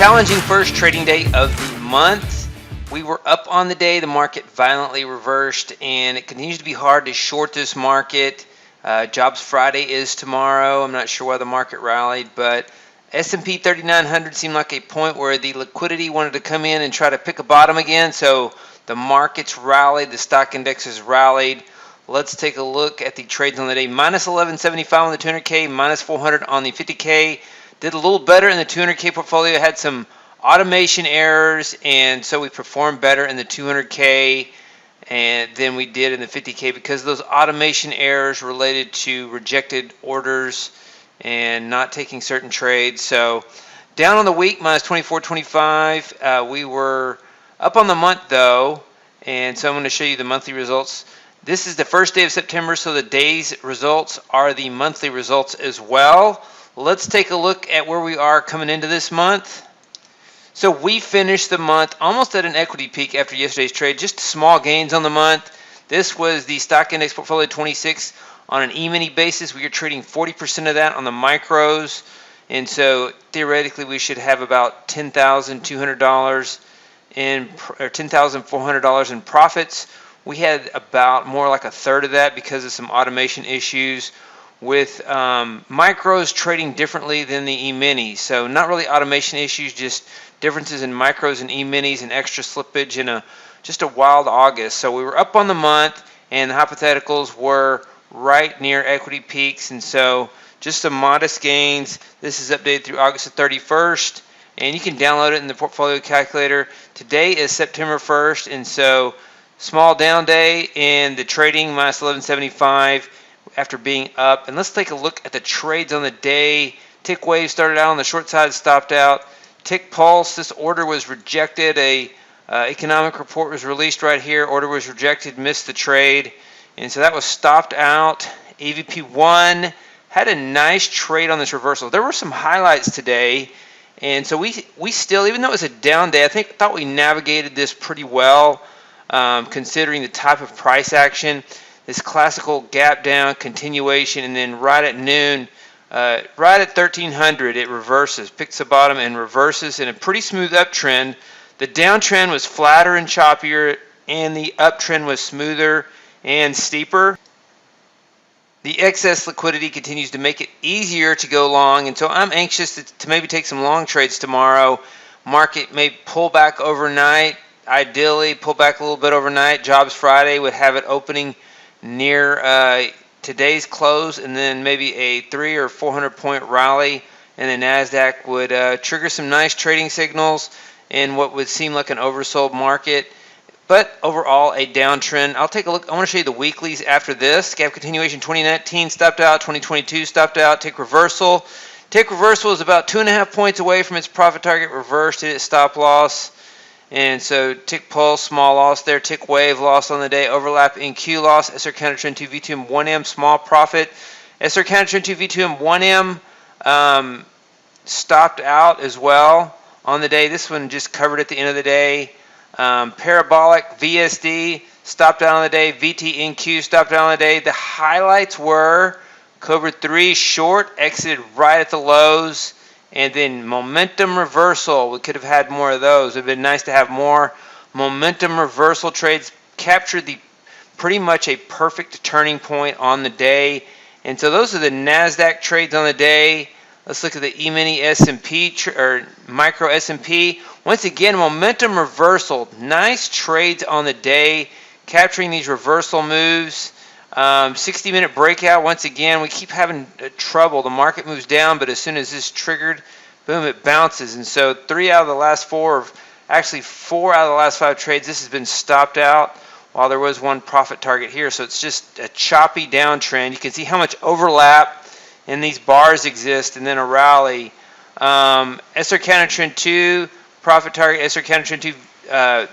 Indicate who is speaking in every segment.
Speaker 1: Challenging first trading day of the month. We were up on the day. The market violently reversed, and it continues to be hard to short this market. Jobs Friday is tomorrow. I'm not sure why the market rallied, but S&P 3900 seemed like a point where the liquidity wanted to come in and try to pick a bottom again. So the markets rallied. The stock indexes rallied. Let's take a look at the trades on the day. Minus 1175 on the 200K, minus 400 on the 50K. Did a little better in the 200K portfolio, had some automation errors, and so we performed better in the 200K than we did in the 50K because those automation errors related to rejected orders and not taking certain trades. So down on the week, minus 24.25. We were up on the month though, and so I'm going to show you the monthly results. This is the first day of September, so the day's results are the monthly results as well. Let's take a look at where we are coming into this month. So we finished the month almost at an equity peak after yesterday's trade, just small gains on the month. This was the stock index portfolio 26 on an E-mini basis. We are trading 40% of that on the micros, and so theoretically we should have about $10,200 or $10,400 in profits. We had about more like a third of that because of some automation issues with micros trading differently than the E-minis. So not really automation issues, just differences in micros and E-minis and extra slippage in just a wild August. So we were up on the month, and the hypotheticals were right near equity peaks, and so just some modest gains. This is updated through August the 31st, and you can download it in the portfolio calculator. Today is September 1st, and so small down day in the trading, minus 1175 after being up. And let's take a look at the trades on the day. Tick Wave started out on the short side, stopped out. Tick Pulse, this order was rejected. A economic report was released right here. Order was rejected, missed the trade, and so that was stopped out. AVP1 had a nice trade on this reversal. There were some highlights today, and so we still, even though it was a down day, I thought we navigated this pretty well, considering the type of price action. This classical gap down continuation, and then right at noon, right at 1300, it reverses, picks the bottom and reverses in a pretty smooth uptrend. The downtrend was flatter and choppier, and the uptrend was smoother and steeper. The excess liquidity continues to make it easier to go long, and so I'm anxious to maybe take some long trades tomorrow. Market may pull back overnight, ideally pull back a little bit overnight. Jobs Friday would have it opening near today's close, and then maybe a 300 or 400 point rally, and the Nasdaq would trigger some nice trading signals in what would seem like an oversold market, but overall a downtrend. I'll take a look. I want to show you the weeklies after this. Gap continuation 2019 stopped out, 2022 stopped out. Tick reversal. Tick reversal is about 2.5 points away from its profit target. Reversed it at stop loss. And so Tick Pulse, small loss there. Tick Wave, loss on the day. Overlap in Q loss. SR Counter Trend 2 V2M 1M, small profit. SR Counter Trend 2 V2M 1M stopped out as well on the day. This one just covered at the end of the day. Parabolic VSD stopped out on the day. VTNQ stopped out on the day. The highlights were Cobra 3 short, exited right at the lows. And then momentum reversal, we could have had more of those. It would have been nice to have more momentum reversal trades. Captured the pretty much a perfect turning point on the day. And so those are the NASDAQ trades on the day. Let's look at the E-mini S&P or micro S&P. Once again, momentum reversal. Nice trades on the day, capturing these reversal moves. 60-minute breakout. Once again, we keep having trouble. The market moves down, but as soon as this triggered, boom, it bounces. And so 3 out of the last 4, actually 4 out of the last 5 trades, this has been stopped out, while there was one profit target here. So it's just a choppy downtrend. You can see how much overlap in these bars exist, and then a rally. SR Counter Trend 2, profit target. SR Counter Trend 2,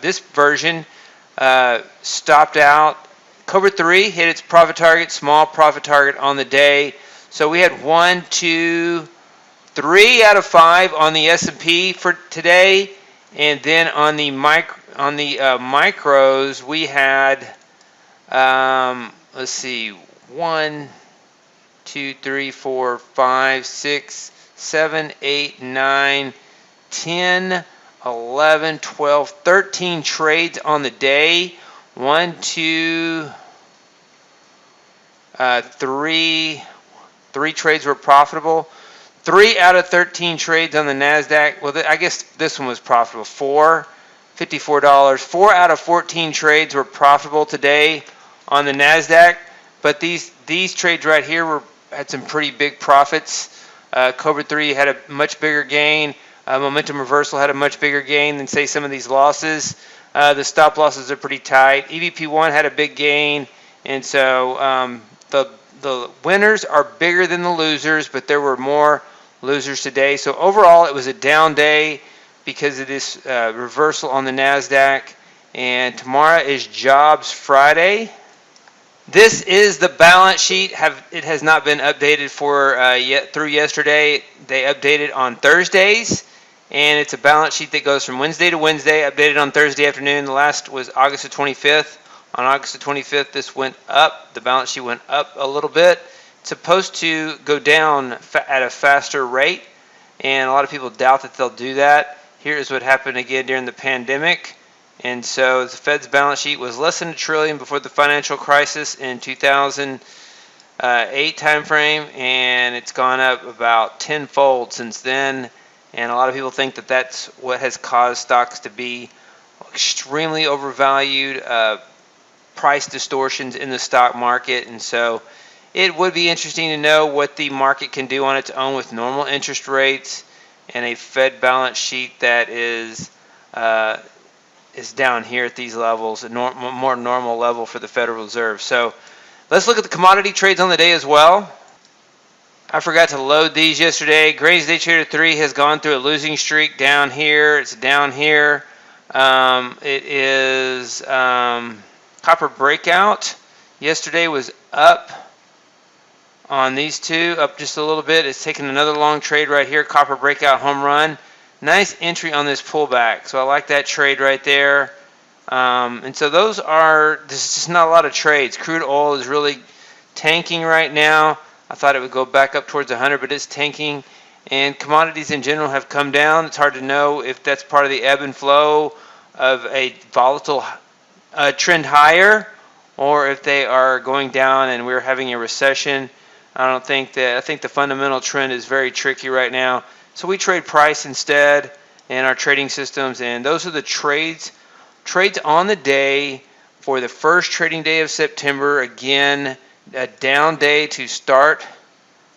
Speaker 1: this version stopped out. Cobra 3 hit its profit target, small profit target on the day. So we had 1, 2, 3 out of 5 on the S&P for today, and then on the micros we had let's see, 1, 2, 3, 4, 5, 6, 7, 8, 9, 10, 11, 12, 13 trades on the day. 1, 2, 3 trades were profitable. 3 out of 13 trades on the Nasdaq. Well, I guess this one was profitable. $54. 4 out of 14 trades were profitable today on the Nasdaq. But these trades right here had some pretty big profits. Cobra 3 had a much bigger gain. Momentum Reversal had a much bigger gain than, say, some of these losses. The stop losses are pretty tight. EVP1 had a big gain, and so the winners are bigger than the losers, but there were more losers today. So overall, it was a down day because of this reversal on the Nasdaq. And tomorrow is Jobs Friday. This is the balance sheet. It has not been updated through yesterday. They updated on Thursdays, and it's a balance sheet that goes from Wednesday to Wednesday, updated on Thursday afternoon. The last was August the 25th. On August the 25th, this went up. The balance sheet went up a little bit. It's supposed to go down at a faster rate, and a lot of people doubt that they'll do that. Here is what happened again during the pandemic. And so the Fed's balance sheet was less than $1 trillion before the financial crisis in 2008 timeframe, and it's gone up about tenfold since then. And a lot of people think that that's what has caused stocks to be extremely overvalued, price distortions in the stock market. And so it would be interesting to know what the market can do on its own with normal interest rates and a Fed balance sheet that is down here at these levels, a more normal level for the Federal Reserve. So let's look at the commodity trades on the day as well. I forgot to load these yesterday. Grains Day Trader 3 has gone through a losing streak down here. It's down here. It is copper breakout. Yesterday was up on these two, up just a little bit. It's taking another long trade right here. Copper breakout home run. Nice entry on this pullback. So I like that trade right there. And so there's just not a lot of trades. Crude oil is really tanking right now. I thought it would go back up towards 100, but it's tanking. And commodities in general have come down. It's hard to know if that's part of the ebb and flow of a volatile trend higher, or if they are going down and we're having a recession. I think the fundamental trend is very tricky right now. So we trade price instead in our trading systems, and those are the trades on the day for the first trading day of September. Again, a down day to start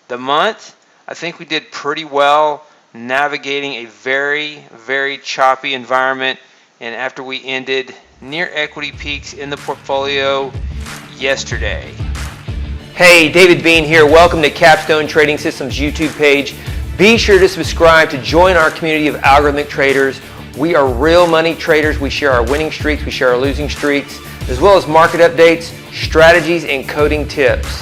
Speaker 1: the month. I think we did pretty well navigating a very, very choppy environment, and after we ended near equity peaks in the portfolio yesterday. Hey, David Bean here. Welcome to Capstone Trading Systems YouTube page. Be sure to subscribe to join our community of algorithmic traders. We are real money traders. We share our winning streaks, we share our losing streaks, as well as market updates, strategies, and coding tips.